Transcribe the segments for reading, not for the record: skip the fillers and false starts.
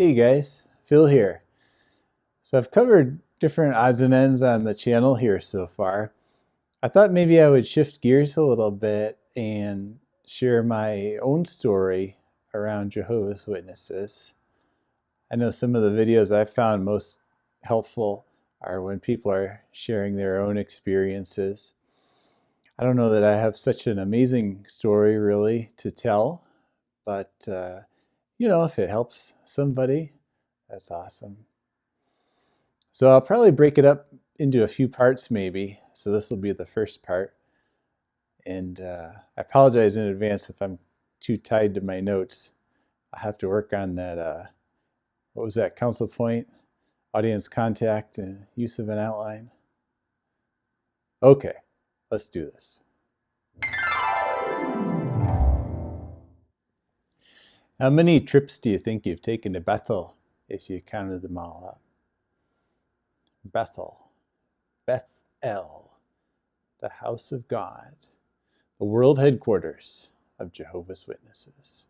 Hey guys, Phil here. So I've covered different odds and ends on the channel here so far. I thought maybe I would shift gears a little bit and share my own story around Jehovah's Witnesses. I know some of the videos I've found most helpful are when people are sharing their own experiences. I don't know that I have such an amazing story really to tell, but if it helps somebody, that's awesome. So I'll probably break it up into a few parts maybe. So this will be the first part. And I apologize in advance if I'm too tied to my notes. I have to work on that, what was that, council point, audience contact, and use of an outline. Okay, let's do this. How many trips do you think you've taken to Bethel if you counted them all up? Bethel, Bethel, the house of God, the world headquarters of Jehovah's Witnesses.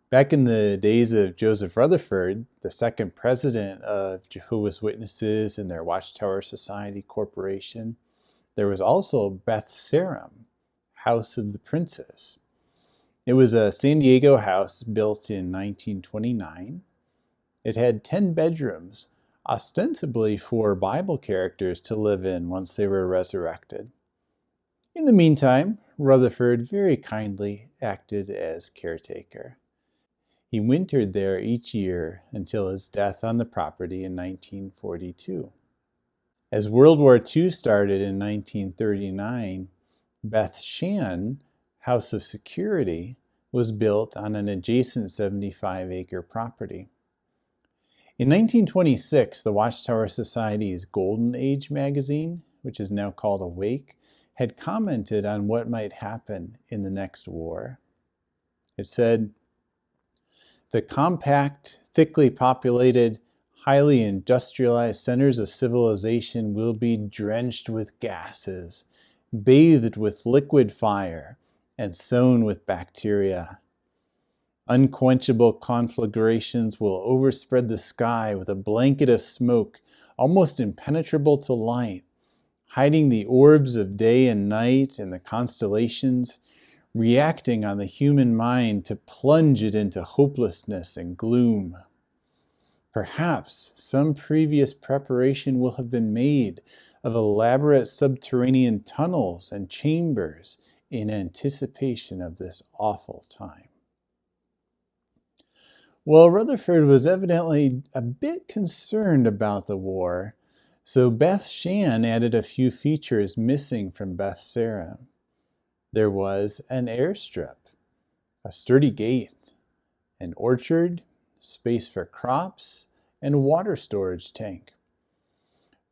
Back in the days of Joseph Rutherford, the second president of Jehovah's Witnesses and their Watchtower Society Corporation, there was also Beth Sarum, House of the Princes. It was a San Diego house built in 1929. It had 10 bedrooms, ostensibly for Bible characters to live in once they were resurrected. In the meantime, Rutherford very kindly acted as caretaker. He wintered there each year until his death on the property in 1942. As World War II started in 1939, Beth Shan, House of Security, was built on an adjacent 75-acre property. In 1926, the Watchtower Society's Golden Age magazine, which is now called Awake, had commented on what might happen in the next war. It said, "The compact, thickly populated, highly industrialized centers of civilization will be drenched with gases, bathed with liquid fire, and sown with bacteria. Unquenchable conflagrations will overspread the sky with a blanket of smoke almost impenetrable to light, hiding the orbs of day and night and the constellations, reacting on the human mind to plunge it into hopelessness and gloom. Perhaps some previous preparation will have been made of elaborate subterranean tunnels and chambers in anticipation of this awful time." Well, Rutherford was evidently a bit concerned about the war, so Beth Shan added a few features missing from Beth Sarum. There was an airstrip, a sturdy gate, an orchard, space for crops, and a water storage tank.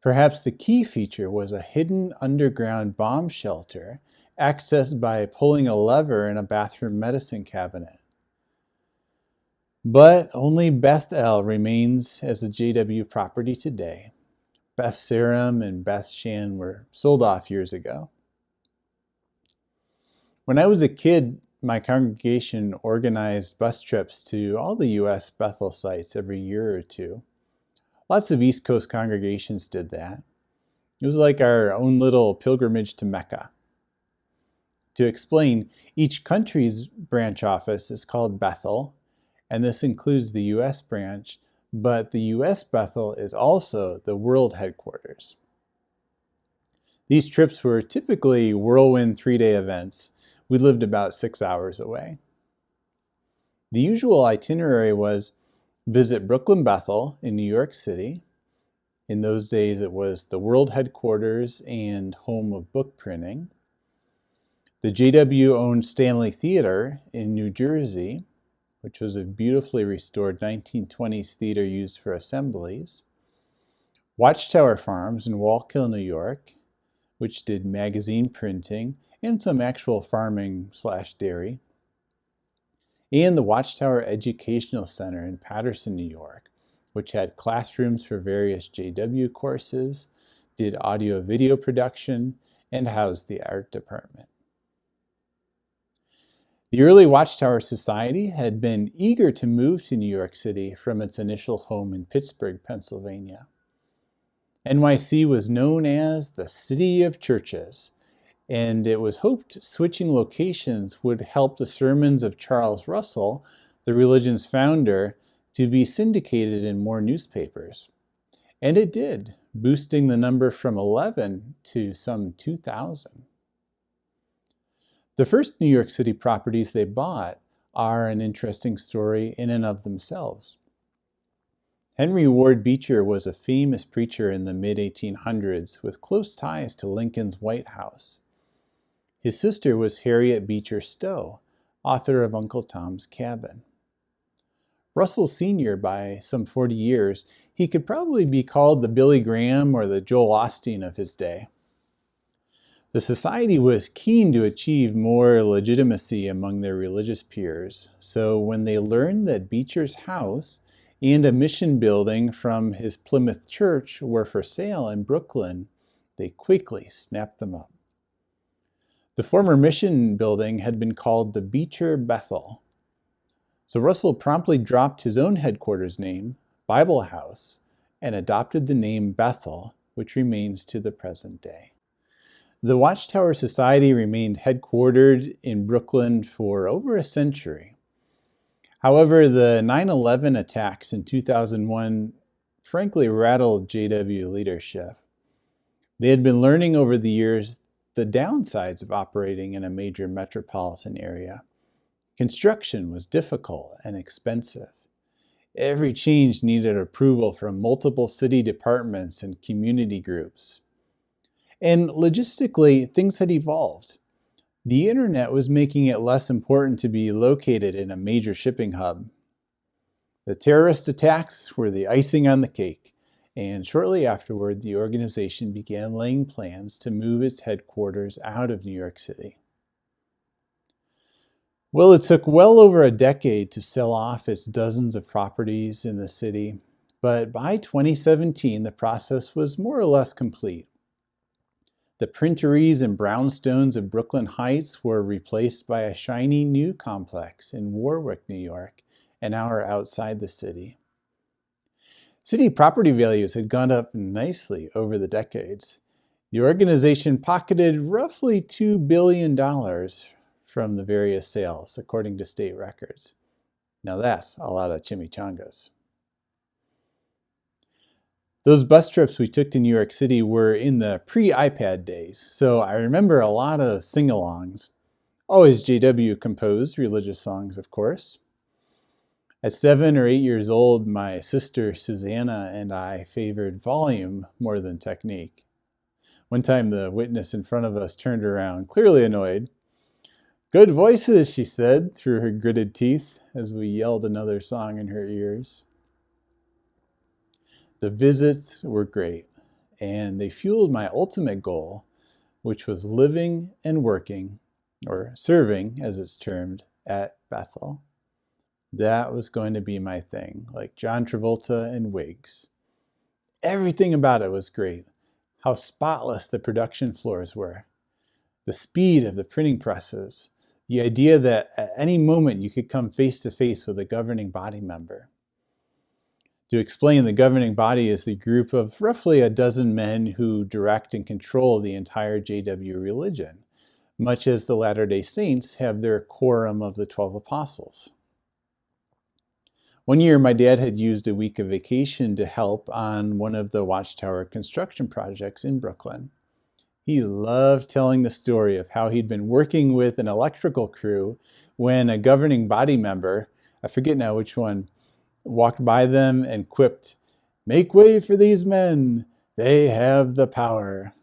Perhaps the key feature was a hidden underground bomb shelter accessed by pulling a lever in a bathroom medicine cabinet. But only Bethel remains as a JW property today. Beth Sarum and Beth Shan were sold off years ago. When I was a kid, my congregation organized bus trips to all the U.S. Bethel sites every year or two. Lots of East Coast congregations did that. It was like our own little pilgrimage to Mecca. To explain, each country's branch office is called Bethel, and this includes the U.S. branch, but the U.S. Bethel is also the world headquarters. These trips were typically whirlwind 3-day events. We lived about 6 hours away. The usual itinerary was visit Brooklyn Bethel in New York City. In those days, it was the world headquarters and home of book printing. The JW-owned Stanley Theater in New Jersey, which was a beautifully restored 1920s theater used for assemblies. Watchtower Farms in Wallkill, New York, which did magazine printing and some actual farming/dairy. And the Watchtower Educational Center in Paterson, New York, which had classrooms for various JW courses, did audio-video production, and housed the art department. The early Watchtower Society had been eager to move to New York City from its initial home in Pittsburgh, Pennsylvania. NYC was known as the City of Churches, and it was hoped switching locations would help the sermons of Charles Russell, the religion's founder, to be syndicated in more newspapers. And it did, boosting the number from 11 to some 2,000. The first New York City properties they bought are an interesting story in and of themselves. Henry Ward Beecher was a famous preacher in the mid-1800s with close ties to Lincoln's White House. His sister was Harriet Beecher Stowe, author of Uncle Tom's Cabin. Russell Sr., by some 40 years, he could probably be called the Billy Graham or the Joel Osteen of his day. The society was keen to achieve more legitimacy among their religious peers, so when they learned that Beecher's house and a mission building from his Plymouth church were for sale in Brooklyn, they quickly snapped them up. The former mission building had been called the Beecher Bethel. So Russell promptly dropped his own headquarters name, Bible House, and adopted the name Bethel, which remains to the present day. The Watchtower Society remained headquartered in Brooklyn for over a century. However, the 9/11 attacks in 2001 frankly rattled JW leadership. They had been learning over the years the downsides of operating in a major metropolitan area. Construction was difficult and expensive. Every change needed approval from multiple city departments and community groups. And logistically, things had evolved. The internet was making it less important to be located in a major shipping hub. The terrorist attacks were the icing on the cake, and shortly afterward, the organization began laying plans to move its headquarters out of New York City. Well, it took well over a decade to sell off its dozens of properties in the city, but by 2017, the process was more or less complete. The printeries and brownstones of Brooklyn Heights were replaced by a shiny new complex in Warwick, New York, an hour outside the city. City property values had gone up nicely over the decades. The organization pocketed roughly $2 billion from the various sales, according to state records. Now that's a lot of chimichangas. Those bus trips we took to New York City were in the pre-iPad days, so I remember a lot of sing-alongs. Always JW composed religious songs, of course. At 7 or 8 years old, my sister Susanna and I favored volume more than technique. One time the witness in front of us turned around, clearly annoyed. "Good voices," she said through her gritted teeth as we yelled another song in her ears. The visits were great, and they fueled my ultimate goal, which was living and working, or serving as it's termed, at Bethel. That was going to be my thing, like John Travolta and wigs. Everything about it was great. How spotless the production floors were. The speed of the printing presses. The idea that at any moment you could come face to face with a governing body member. To explain, the governing body is the group of roughly a dozen men who direct and control the entire JW religion, much as the Latter-day Saints have their quorum of the 12 apostles. One year, my dad had used a week of vacation to help on one of the Watchtower construction projects in Brooklyn. He loved telling the story of how he'd been working with an electrical crew when a governing body member, I forget now which one, walked by them and quipped, "Make way for these men, they have the power."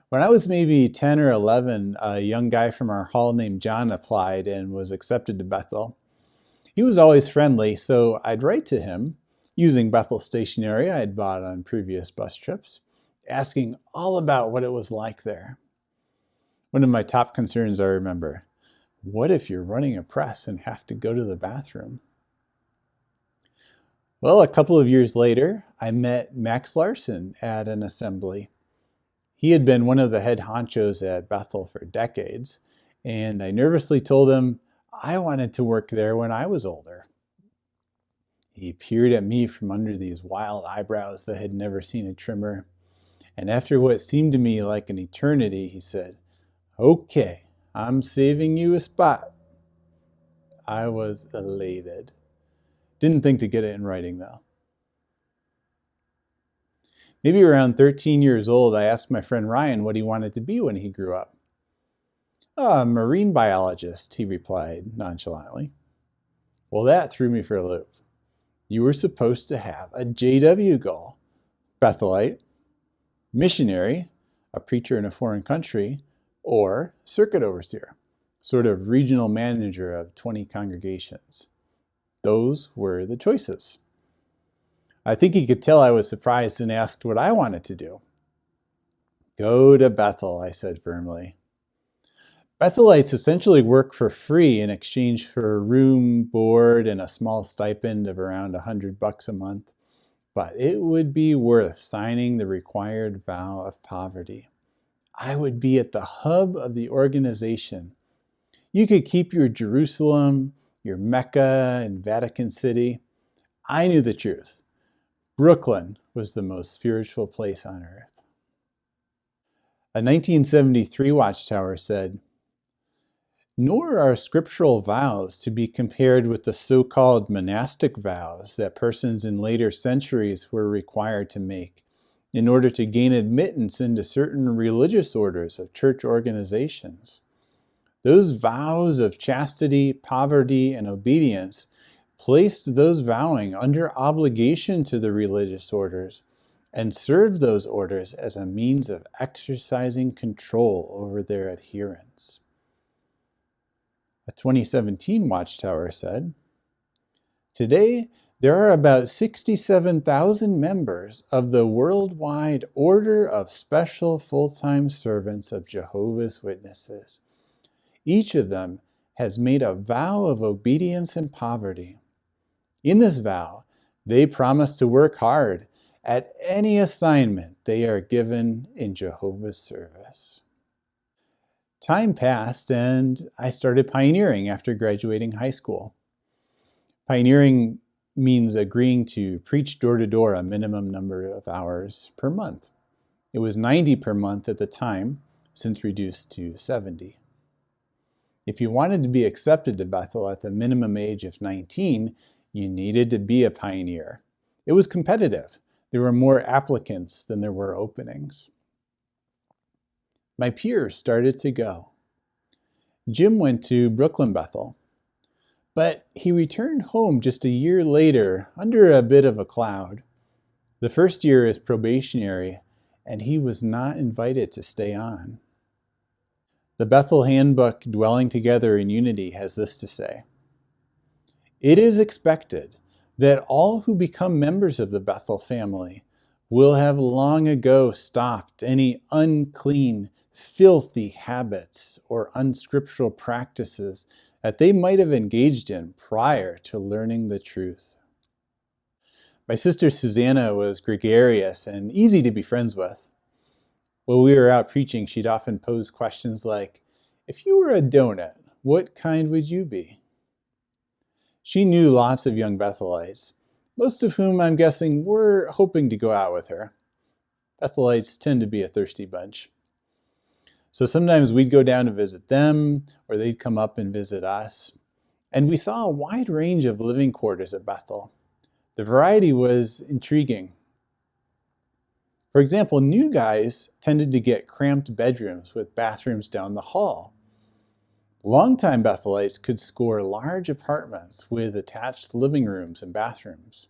When I was maybe 10 or 11, a young guy from our hall named John applied and was accepted to Bethel. He was always friendly, so I'd write to him, using Bethel stationery I had bought on previous bus trips, asking all about what it was like there. One of my top concerns, I remember, what if you're running a press and have to go to the bathroom? Well, a couple of years later, I met Max Larson at an assembly. He had been one of the head honchos at Bethel for decades, and I nervously told him I wanted to work there when I was older. He peered at me from under these wild eyebrows that had never seen a trimmer, and after what seemed to me like an eternity, he said, "Okay, I'm saving you a spot." I was elated. Didn't think to get it in writing, though. Maybe around 13 years old, I asked my friend Ryan what he wanted to be when he grew up. "Oh, a marine biologist," he replied nonchalantly. Well, that threw me for a loop. You were supposed to have a JW goal: Bethelite, missionary, a preacher in a foreign country, or circuit overseer, sort of regional manager of 20 congregations. Those were the choices. I think he could tell I was surprised and asked what I wanted to do. "Go to Bethel," I said firmly. Bethelites essentially work for free in exchange for room, board, and a small stipend of around $100 a month. But it would be worth signing the required vow of poverty. I would be at the hub of the organization. You could keep your Jerusalem, your Mecca, and Vatican City. I knew the truth. Brooklyn was the most spiritual place on earth. A 1973 Watchtower said, "Nor are scriptural vows to be compared with the so-called monastic vows that persons in later centuries were required to make in order to gain admittance into certain religious orders of church organizations. Those vows of chastity, poverty, and obedience placed those vowing under obligation to the religious orders and served those orders as a means of exercising control over their adherents." A 2017 Watchtower said, "Today, there are about 67,000 members of the worldwide Order of Special Full-Time Servants of Jehovah's Witnesses. Each of them has made a vow of obedience and poverty. In this vow, they promise to work hard at any assignment they are given in Jehovah's service." Time passed and I started pioneering after graduating high school. Pioneering means agreeing to preach door to door a minimum number of hours per month. It was 90 per month at the time, since reduced to 70. If you wanted to be accepted to Bethel at the minimum age of 19, you needed to be a pioneer. It was competitive. There were more applicants than there were openings. My peers started to go. Jim went to Brooklyn Bethel, but he returned home just a year later under a bit of a cloud. The first year is probationary, and he was not invited to stay on. The Bethel Handbook, Dwelling Together in Unity, has this to say: "It is expected that all who become members of the Bethel family will have long ago stopped any unclean, filthy habits or unscriptural practices that they might have engaged in prior to learning the truth." My sister Susanna was gregarious and easy to be friends with. While we were out preaching, she'd often pose questions like, "If you were a donut, what kind would you be?" She knew lots of young Bethelites, most of whom I'm guessing were hoping to go out with her. Bethelites tend to be a thirsty bunch. So sometimes we'd go down to visit them, or they'd come up and visit us. And we saw a wide range of living quarters at Bethel. The variety was intriguing. For example, new guys tended to get cramped bedrooms with bathrooms down the hall. Longtime Bethelites could score large apartments with attached living rooms and bathrooms.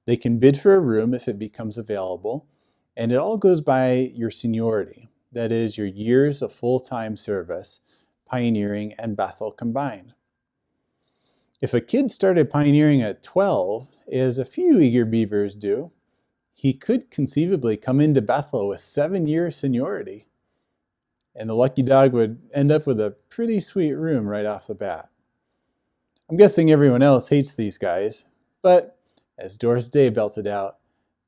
They can bid for a room if it becomes available, and it all goes by your seniority, that is, your years of full-time service, pioneering, and Bethel combined. If a kid started pioneering at 12, as a few eager beavers do, he could conceivably come into Bethel with 7-year seniority. And the lucky dog would end up with a pretty sweet room right off the bat. I'm guessing everyone else hates these guys, but as Doris Day belted out,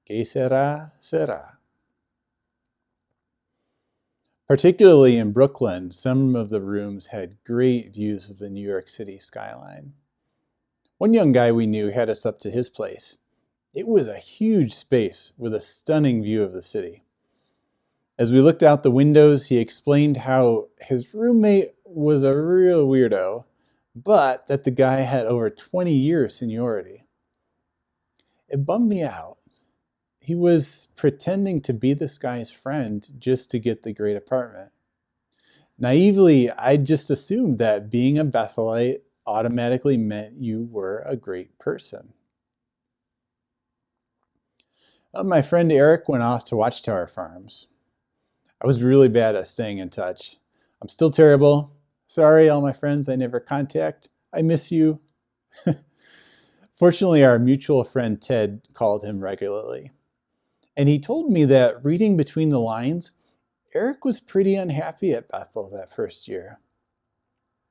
"Que sera, sera." Particularly in Brooklyn, some of the rooms had great views of the New York City skyline. One young guy we knew had us up to his place. It was a huge space with a stunning view of the city. As we looked out the windows, he explained how his roommate was a real weirdo, but that the guy had over 20 years seniority. It bummed me out. He was pretending to be this guy's friend just to get the great apartment. Naively, I just assumed that being a Bethelite automatically meant you were a great person. My friend Eric went off to Watchtower Farms. I was really bad at staying in touch. I'm still terrible. Sorry, all my friends I never contact. I miss you. Fortunately, our mutual friend Ted called him regularly. And he told me that reading between the lines, Eric was pretty unhappy at Bethel that first year.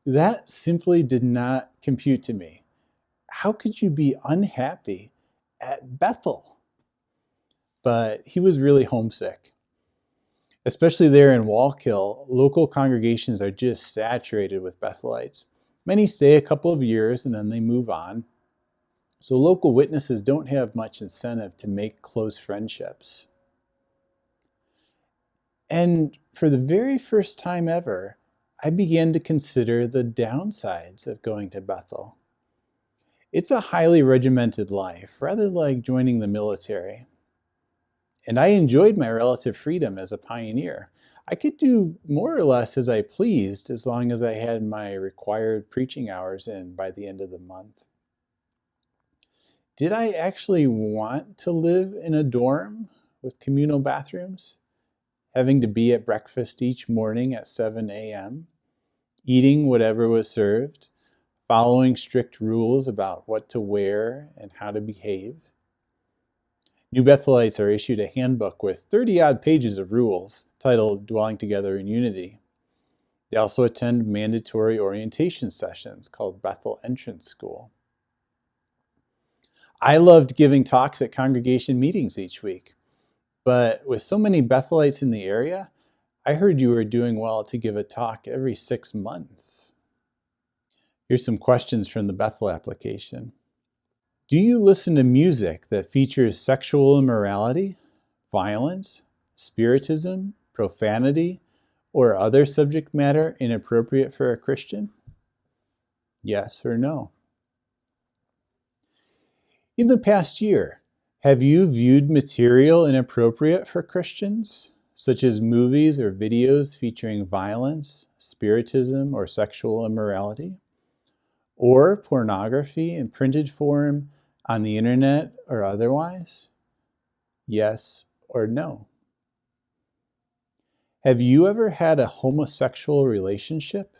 That simply did not compute to me. How could you be unhappy at Bethel? But he was really homesick. Especially there in Wallkill, local congregations are just saturated with Bethelites. Many stay a couple of years and then they move on. So local witnesses don't have much incentive to make close friendships. And for the very first time ever, I began to consider the downsides of going to Bethel. It's a highly regimented life, rather like joining the military. And I enjoyed my relative freedom as a pioneer. I could do more or less as I pleased as long as I had my required preaching hours in by the end of the month. Did I actually want to live in a dorm with communal bathrooms? Having to be at breakfast each morning at 7 a.m., eating whatever was served, following strict rules about what to wear and how to behave? New Bethelites are issued a handbook with 30-odd pages of rules titled Dwelling Together in Unity. They also attend mandatory orientation sessions called Bethel Entrance School. I loved giving talks at congregation meetings each week, but with so many Bethelites in the area, I heard you were doing well to give a talk every 6 months. Here's some questions from the Bethel application. Do you listen to music that features sexual immorality, violence, spiritism, profanity, or other subject matter inappropriate for a Christian? Yes or no? In the past year, have you viewed material inappropriate for Christians, such as movies or videos featuring violence, spiritism, or sexual immorality? Or pornography in printed form on the internet or otherwise? Yes or no? Have you ever had a homosexual relationship?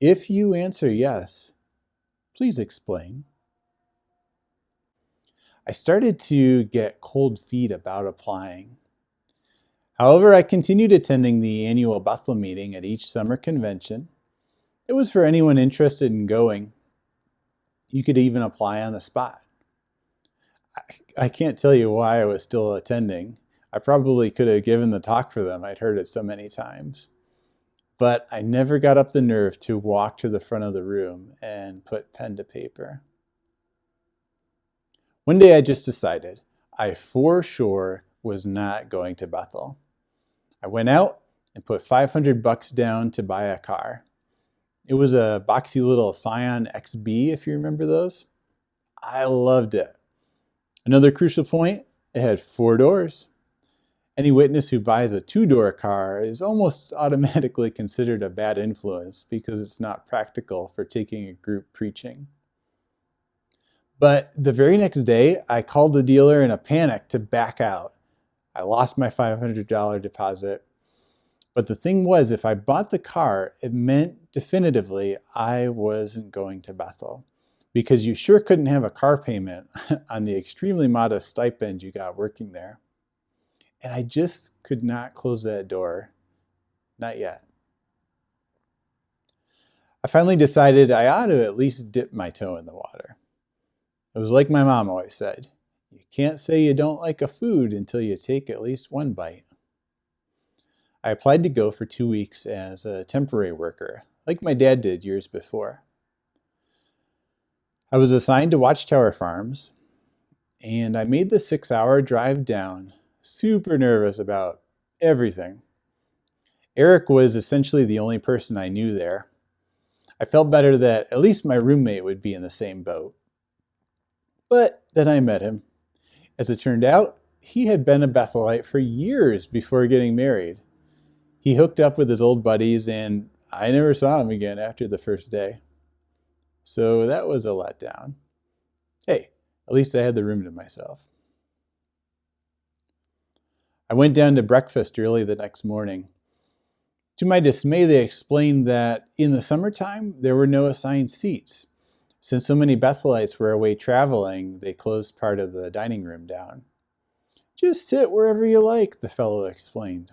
If you answer yes, please explain. I started to get cold feet about applying. However, I continued attending the annual Bethel meeting at each summer convention. It was for anyone interested in going. You could even apply on the spot. I can't tell you why I was still attending. I probably could have given the talk for them. I'd heard it so many times. But I never got up the nerve to walk to the front of the room and put pen to paper. One day I just decided I for sure was not going to Bethel. I went out and put $500 down to buy a car. It was a boxy little Scion XB, if you remember those. I loved it. Another crucial point, it had 4 doors. Any witness who buys a 2-door car is almost automatically considered a bad influence because it's not practical for taking a group preaching. But the very next day, I called the dealer in a panic to back out. I lost my $500 deposit. But the thing was, if I bought the car, it meant definitively I wasn't going to Bethel, because you sure couldn't have a car payment on the extremely modest stipend you got working there. And I just could not close that door. Not yet. I finally decided I ought to at least dip my toe in the water. It was like my mom always said, you can't say you don't like a food until you take at least one bite. I applied to go for 2 weeks as a temporary worker, like my dad did years before. I was assigned to Watchtower Farms, and I made the 6-hour drive down, super nervous about everything. Eric was essentially the only person I knew there. I felt better that at least my roommate would be in the same boat. But then I met him. As it turned out, he had been a Bethelite for years before getting married. He hooked up with his old buddies, and I never saw him again after the first day. So that was a letdown. Hey, at least I had the room to myself. I went down to breakfast early the next morning. To my dismay, they explained that in the summertime, there were no assigned seats. Since so many Bethelites were away traveling, they closed part of the dining room down. Just sit wherever you like, the fellow explained.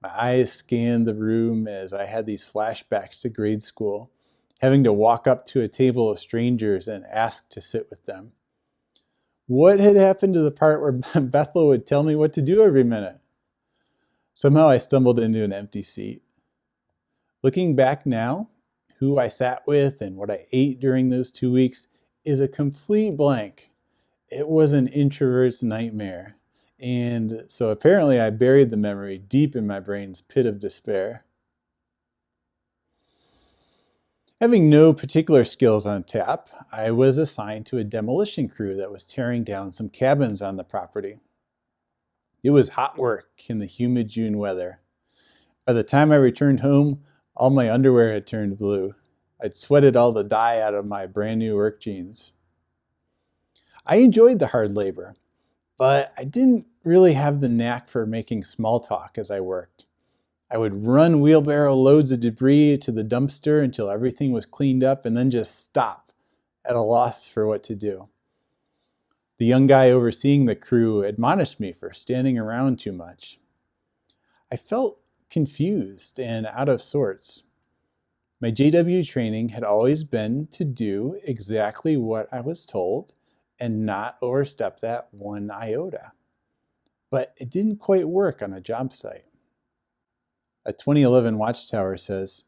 My eyes scanned the room as I had these flashbacks to grade school, having to walk up to a table of strangers and ask to sit with them. What had happened to the part where Bethel would tell me what to do every minute? Somehow I stumbled into an empty seat. Looking back now, who I sat with and what I ate during those 2 weeks is a complete blank. It was an introvert's nightmare. And so apparently I buried the memory deep in my brain's pit of despair. Having no particular skills on tap, I was assigned to a demolition crew that was tearing down some cabins on the property. It was hot work in the humid June weather. By the time I returned home, all my underwear had turned blue. I'd sweated all the dye out of my brand new work jeans. I enjoyed the hard labor, but I didn't really have the knack for making small talk as I worked. I would run wheelbarrow loads of debris to the dumpster until everything was cleaned up and then just stop at a loss for what to do. The young guy overseeing the crew admonished me for standing around too much. I felt confused and out of sorts. My JW training had always been to do exactly what I was told and not overstep that one iota. But it didn't quite work on a job site. A 2011 Watchtower says,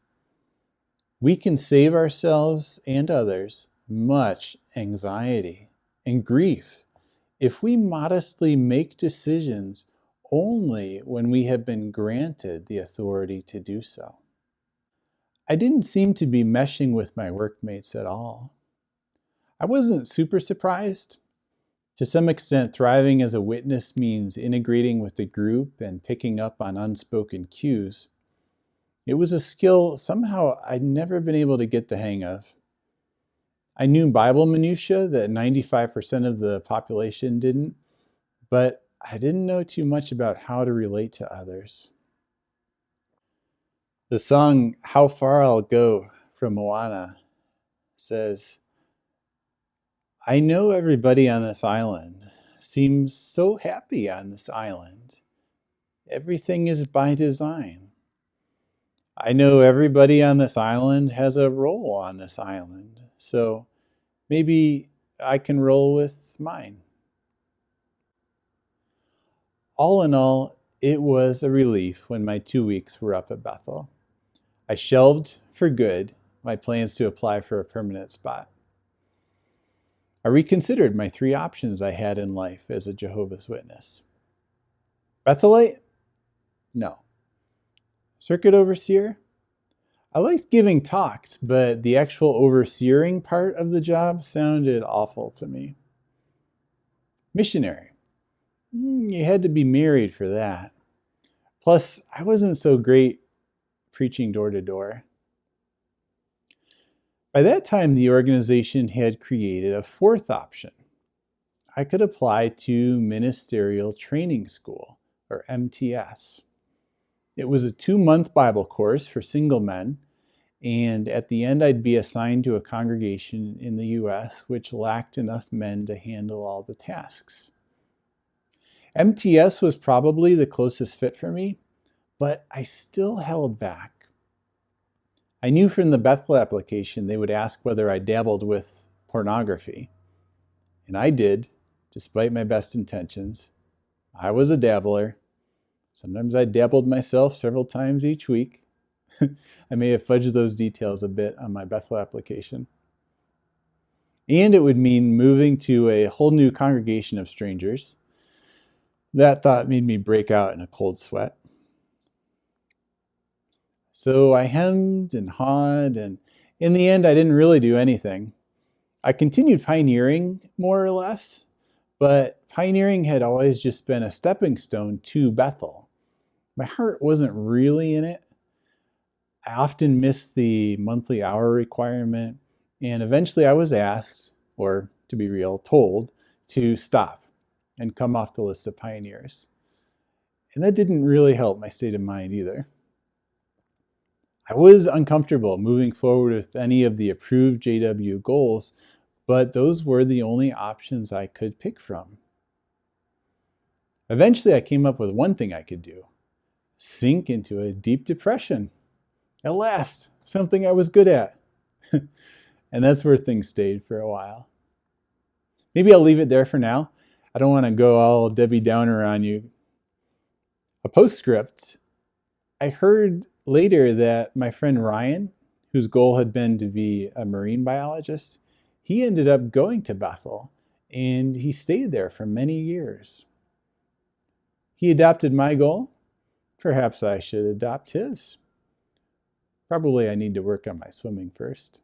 "We can save ourselves and others much anxiety and grief if we modestly make decisions only when we have been granted the authority to do so." I didn't seem to be meshing with my workmates at all. I wasn't super surprised. To some extent, thriving as a witness means integrating with the group and picking up on unspoken cues. It was a skill somehow I'd never been able to get the hang of. I knew Bible minutiae that 95% of the population didn't, but I didn't know too much about how to relate to others. The song "How Far I'll Go" from Moana says, "I know everybody on this island seems so happy on this island. Everything is by design. I know everybody on this island has a role on this island, so maybe I can roll with mine." All in all, it was a relief when my 2 weeks were up at Bethel. I shelved for good my plans to apply for a permanent spot. I reconsidered my 3 options I had in life as a Jehovah's Witness. Bethelite? No. Circuit overseer? I liked giving talks, but the actual overseering part of the job sounded awful to me. Missionary? You had to be married for that. Plus, I wasn't so great preaching door to door. By that time, the organization had created a 4th option. I could apply to Ministerial Training School, or MTS. It was a 2-month Bible course for single men, and at the end I'd be assigned to a congregation in the U.S. which lacked enough men to handle all the tasks. MTS was probably the closest fit for me, but I still held back. I knew from the Bethel application they would ask whether I dabbled with pornography. And I did, despite my best intentions. I was a dabbler. Sometimes I dabbled myself several times each week. I may have fudged those details a bit on my Bethel application. And it would mean moving to a whole new congregation of strangers. That thought made me break out in a cold sweat. So I hemmed and hawed, and in the end, I didn't really do anything. I continued pioneering, more or less, but pioneering had always just been a stepping stone to Bethel. My heart wasn't really in it. I often missed the monthly hour requirement, and eventually I was asked, or to be real, told, to stop and come off the list of pioneers. And that didn't really help my state of mind either. I was uncomfortable moving forward with any of the approved JW goals, but those were the only options I could pick from. Eventually, I came up with one thing I could do: sink into a deep depression. At last, something I was good at. And that's where things stayed for a while. Maybe I'll leave it there for now. I don't want to go all Debbie Downer on you. A postscript: I heard later that my friend Ryan, whose goal had been to be a marine biologist, he ended up going to Bethel, and he stayed there for many years. He adopted my goal. Perhaps I should adopt his. Probably I need to work on my swimming first.